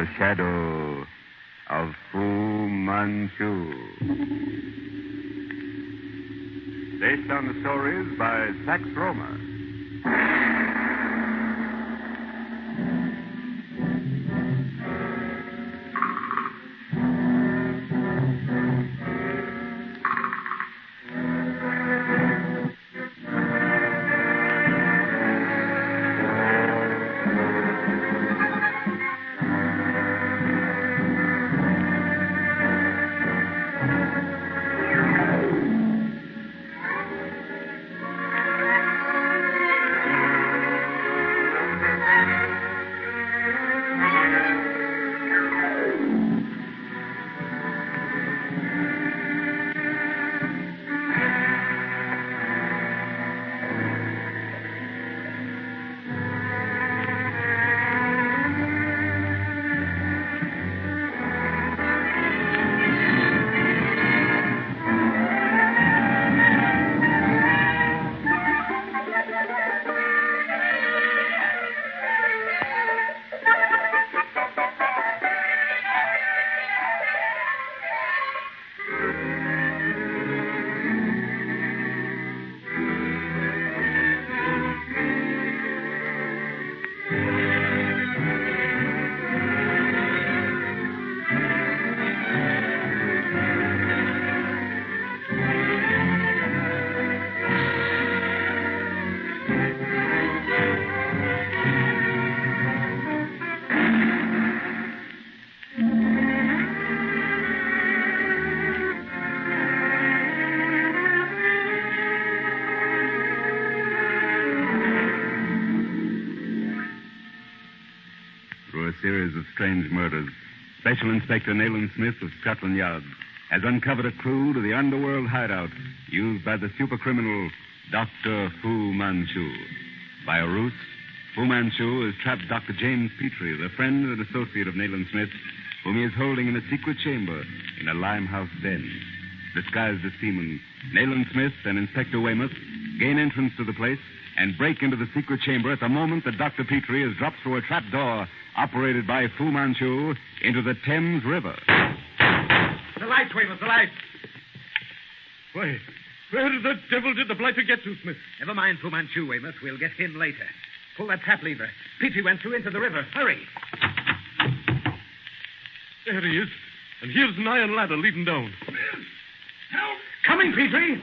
The Shadow of Fu Manchu. Based on the stories by Sax Rohmer. Series of strange murders, Special Inspector Nayland Smith of Scotland Yard has uncovered a clue to the underworld hideout used by the supercriminal Dr. Fu Manchu. By a ruse, Fu Manchu has trapped Dr. James Petrie, the friend and associate of Nayland Smith, whom he is holding in a secret chamber in a Limehouse den. Disguised as seamen, Nayland Smith and Inspector Weymouth gain entrance to the place and break into the secret chamber at the moment that Dr. Petrie has dropped through a trap door operated by Fu Manchu into the Thames River. The lights, Weymouth, the lights. Where the devil did the blighter get to, Smith? Never mind Fu Manchu, Weymouth. We'll get him later. Pull that trap lever. Petrie went through into the river. Hurry. There he is. And here's an iron ladder leading down. Help! Coming, Petrie.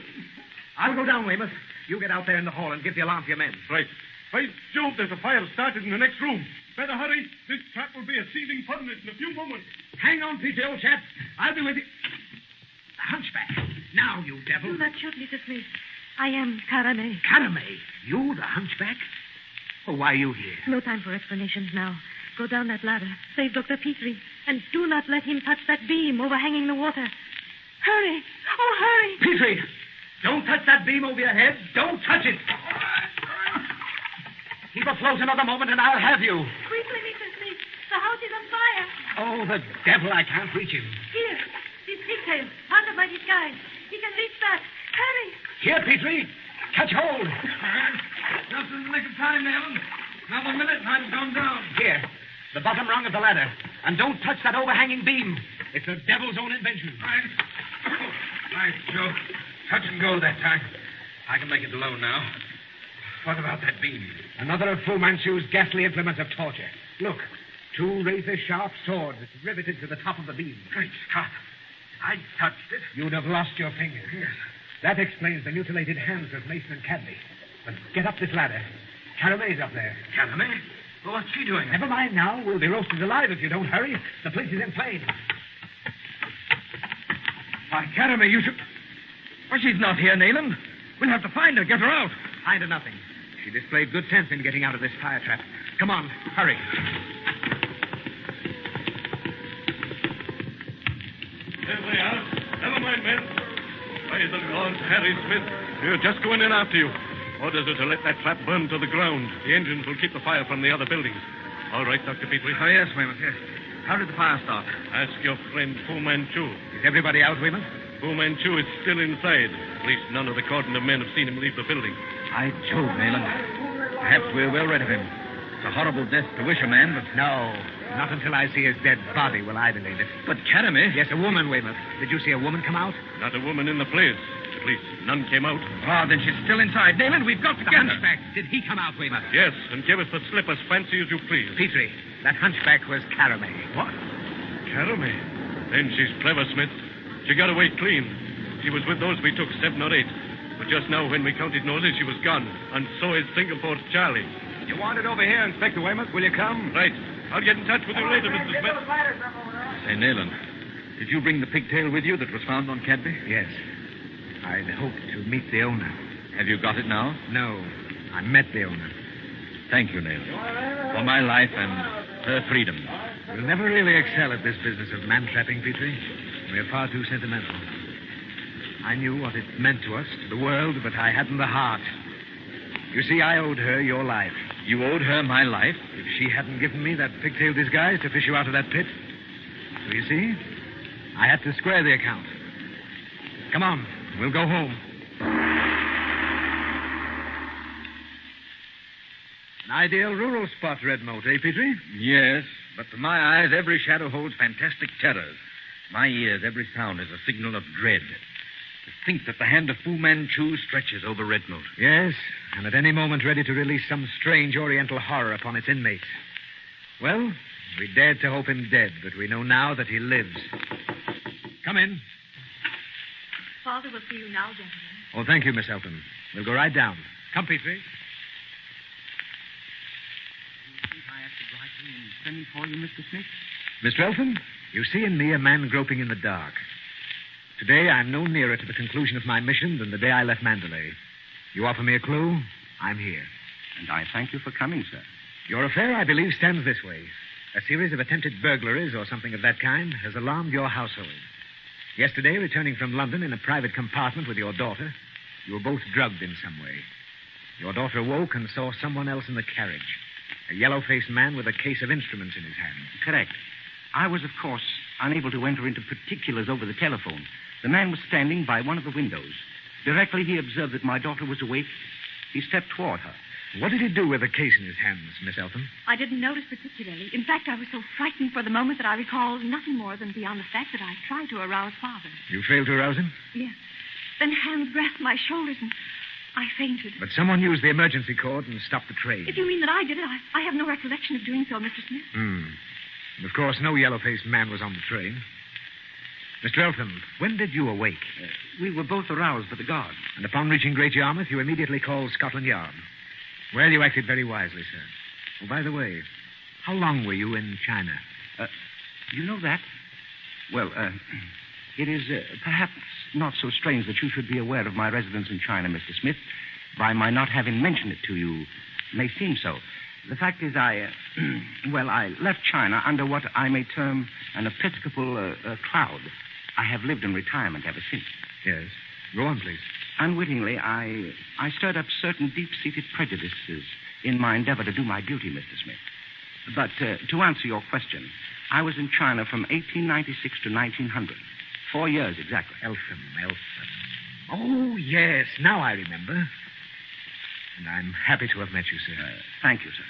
I'll go down, Weymouth. You get out there in the hall and give the alarm to your men. Right. By Jove, there's a fire started in the next room. Better hurry. This trap will be a seething furnace in a few moments. Hang on, Petrie, old chap. I'll be with you. The hunchback. Now, you devil. Do not shoot, Mr. Smith. I am Karame. Karame? You, the hunchback? Oh, why are you here? No time for explanations now. Go down that ladder. Save Dr. Petrie. And do not let him touch that beam overhanging the water. Hurry. Oh, hurry. Petrie, don't touch that beam over your head. Don't touch it. Keep afloat another moment and I'll have you. Quickly, Mr. Smith. The house is on fire. Oh, the devil. I can't reach him. Here. This pigtail. Part of my disguise. He can reach that. Hurry. Here, Petrie. Catch hold. Just in the nick of time, Nayland. Another minute and I've gone down. Here. The bottom rung of the ladder. And don't touch that overhanging beam. It's the devil's own invention. Right, Joe. Touch and go that time. I can make it alone now. What about that beam? Another of Fu Manchu's ghastly implements of torture. Look, 2 razor-sharp swords riveted to the top of the beam. Great Scott. I touched it. You'd have lost your fingers. Yes. That explains the mutilated hands of Mason and Cadley. But get up this ladder. Carame's up there. Carame? Well, what's she doing? Never mind now. We'll be roasted alive if you don't hurry. The place is in flames. Why, Carame, you should... Well, she's not here, Nayland. We'll have to find her, get her out. Find her nothing. She displayed good sense in getting out of this fire trap. Come on, hurry. There they are. Never mind, men. By the Lord, Harry Smith, we're just going in after you. Orders are to let that trap burn to the ground. The engines will keep the fire from the other buildings. All right, Dr. Petrie? Oh, yes, Weymouth, yes. How did the fire start? Ask your friend Fu Manchu. Is everybody out, Weymouth? Fu Manchu is still inside. At least none of the cordon of men have seen him leave the building. By Jove, Nayland. Perhaps we're well rid of him. It's a horrible death to wish a man, but... No, not until I see his dead body will I believe it. But Academy... Yes, a woman, Weymouth. Did you see a woman come out? Not a woman in the place. At least none came out. Oh, then she's still inside. Nayland, we've got to The get her. hunchback. Did he come out, Weymouth? Yes, and give us the slip as fancy as you please. Petrie, that hunchback was Caramay. What? Caramay? Then she's clever, Smith. She got away clean. She was with those we took, 7 or 8. But just now, when we counted noses, she was gone. And so is Singapore's Charlie. You want it over here, Inspector Weymouth? Will you come? Right. I'll get in touch with you later, Mr. Smith. Say, Nayland, did you bring the pigtail with you that was found on Cadby? Yes. I'd hoped to meet the owner. Have you got it now? No, I met the owner. Thank you, Nayland. For my life and her freedom. We'll never really excel at this business of man-trapping, Petrie. We're far too sentimental. I knew what it meant to us, to the world, but I hadn't the heart. You see, I owed her your life. You owed her my life? If she hadn't given me that pigtail disguise to fish you out of that pit. So you see, I had to square the account. Come on, we'll go home. An ideal rural spot, Red Moat, eh, Petrie? Yes, but to my eyes, every shadow holds fantastic terrors. My ears, every sound is a signal of dread. To think that the hand of Fu Manchu stretches over Red Moat. Yes, and at any moment ready to release some strange oriental horror upon its inmates. Well, we dared to hope him dead, but we know now that he lives. Come in. Father will see you now, gentlemen. Oh, thank you, Miss Elton. We'll go right down. Come, Petrie. I acted rightly in sending for you, Mr. Smith? Mr. Elton, you see in me a man groping in the dark. Today, I'm no nearer to the conclusion of my mission than the day I left Mandalay. You offer me a clue, I'm here. And I thank you for coming, sir. Your affair, I believe, stands this way. A series of attempted burglaries or something of that kind has alarmed your household. Yesterday, returning from London in a private compartment with your daughter, you were both drugged in some way. Your daughter awoke and saw someone else in the carriage. A yellow-faced man with a case of instruments in his hand. Correct. I was, of course, unable to enter into particulars over the telephone. The man was standing by one of the windows. Directly he observed that my daughter was awake, he stepped toward her. What did he do with the case in his hands, Miss Elton? I didn't notice particularly. In fact, I was so frightened for the moment that I recall nothing more than beyond the fact that I tried to arouse Father. You failed to arouse him? Yes. Then hands grasped my shoulders and I fainted. But someone used the emergency cord and stopped the train. If you mean that I did it, I have no recollection of doing so, Mr. Smith. Of course, no yellow-faced man was on the train. Mr. Elton, when did you awake? We were both aroused by the guard. And upon reaching Great Yarmouth, you immediately called Scotland Yard. Well, you acted very wisely, sir. Oh, by the way, how long were you in China? You know that? Well, it is perhaps not so strange that you should be aware of my residence in China, Mr. Smith. By my not having mentioned it to you, may seem so. The fact is, I left China under what I may term an episcopal cloud. I have lived in retirement ever since. Yes. Go on, please. Unwittingly, I stirred up certain deep-seated prejudices in my endeavor to do my duty, Mr. Smith. But to answer your question, I was in China from 1896 to 1900. 4 years exactly. Eltham. Oh, yes. Now I remember. And I'm happy to have met you, sir. Thank you, sir.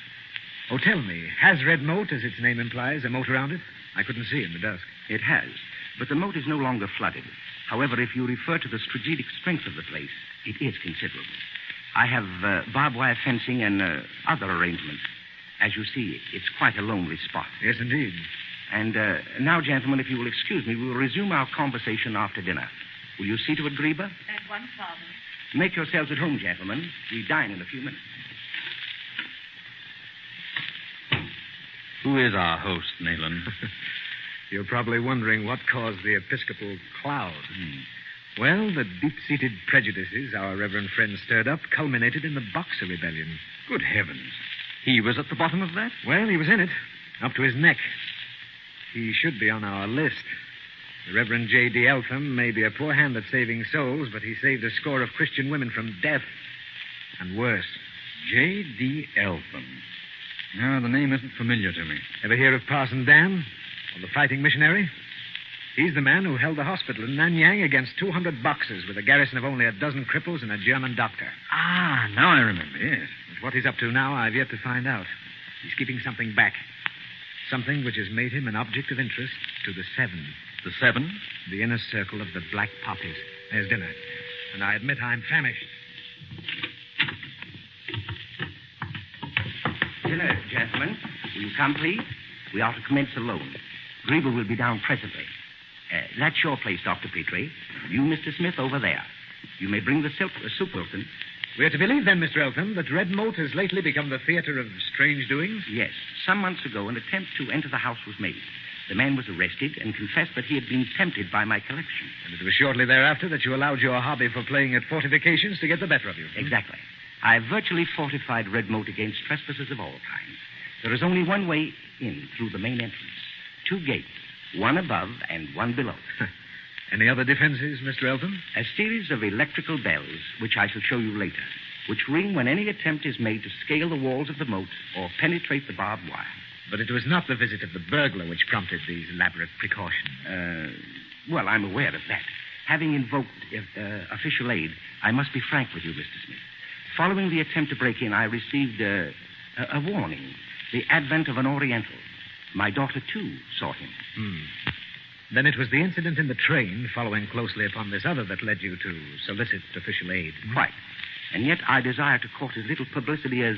Oh, tell me, has Red Moat, as its name implies, a moat around it? I couldn't see in the dusk. It has, but the moat is no longer flooded. However, if you refer to the strategic strength of the place, it is considerable. I have barbed wire fencing and other arrangements. As you see, it's quite a lonely spot. Yes, indeed. And now, gentlemen, if you will excuse me, we will resume our conversation after dinner. Will you see to it, Greba? At once, Father. Make yourselves at home, gentlemen. We dine in a few minutes. Who is our host, Nayland? You're probably wondering what caused the episcopal cloud. Well, the deep-seated prejudices our reverend friend stirred up culminated in the Boxer Rebellion. Good heavens. He was at the bottom of that? Well, he was in it, up to his neck. He should be on our list. The Reverend J.D. Eltham may be a poor hand at saving souls, but he saved a score of Christian women from death. And worse. J.D. Eltham. No, the name isn't familiar to me. Ever hear of Parson Dan? Or the fighting missionary? He's the man who held the hospital in Nanyang against 200 Boxers with a garrison of only a dozen cripples and a German doctor. Ah, now I remember, yes. But what he's up to now, I've yet to find out. He's keeping something back. Something which has made him an object of interest to the Seven. The Seven? The inner circle of the Black Poppies. There's dinner. And I admit I'm famished. Dinner, gentlemen. Will you come, please? We are to commence alone. Grieber will be down presently. That's your place, Dr. Petrie. You, Mr. Smith, over there. You may bring the soup, Wilson. We're to believe, then, Mr. Eltham, that Red Moat has lately become the theater of strange doings? Yes. Some months ago, an attempt to enter the house was made. The man was arrested and confessed that he had been tempted by my collection. And it was shortly thereafter that you allowed your hobby for playing at fortifications to get the better of you. Exactly. I have virtually fortified Red Moat against trespassers of all kinds. There is only one way in through the main entrance. 2 gates, one above and one below. Any other defenses, Mr. Eltham? A series of electrical bells, which I shall show you later, which ring when any attempt is made to scale the walls of the moat or penetrate the barbed wire. But it was not the visit of the burglar which prompted these elaborate precautions. Well, I'm aware of that. Having invoked official aid, I must be frank with you, Mr. Smith. Following the attempt to break in, I received a warning. The advent of an Oriental. My daughter, too, saw him. Then it was the incident in the train, following closely upon this other, that led you to solicit official aid. Quite. And yet I desire to court as little publicity as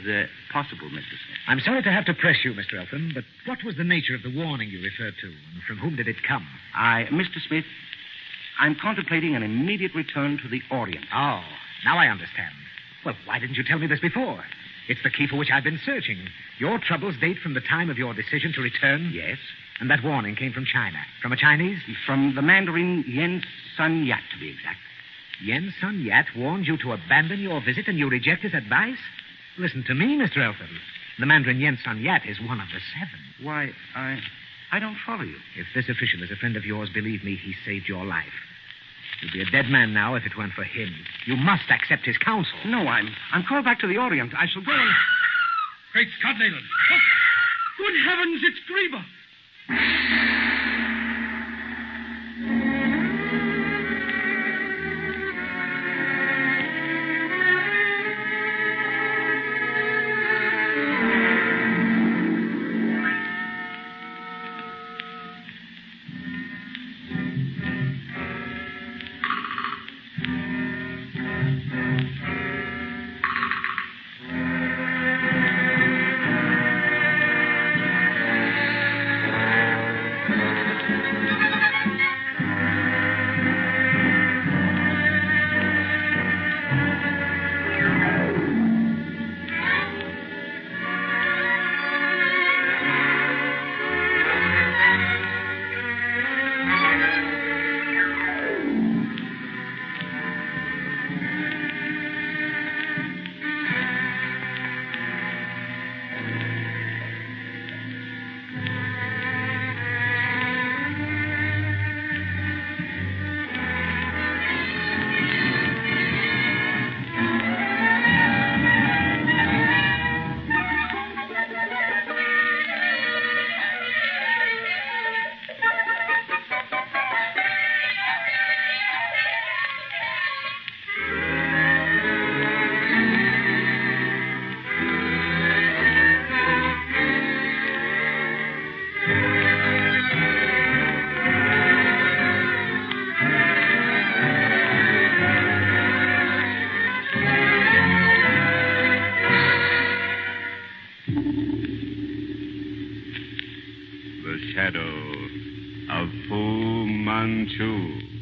possible, Mr. Smith. I'm sorry to have to press you, Mr. Eltham, but what was the nature of the warning you referred to, and from whom did it come? Mr. Smith, I'm contemplating an immediate return to the Orient. Oh, now I understand. Well, why didn't you tell me this before? It's the key for which I've been searching. Your troubles date from the time of your decision to return? Yes. And that warning came from China. From a Chinese? From the Mandarin Yen Sun Yat, to be exact. Yen Sun Yat warned you to abandon your visit and you reject his advice? Listen to me, Mr. Eltham. The Mandarin Yen Sun Yat is one of the 7. Why, I don't follow you. If this official is a friend of yours, believe me, he saved your life. You'd be a dead man now if it weren't for him. You must accept his counsel. No, I'm called back to the Orient. I shall go and... Great Scott, Leland. Good heavens, it's Grieber. The shadow of Fu Manchu.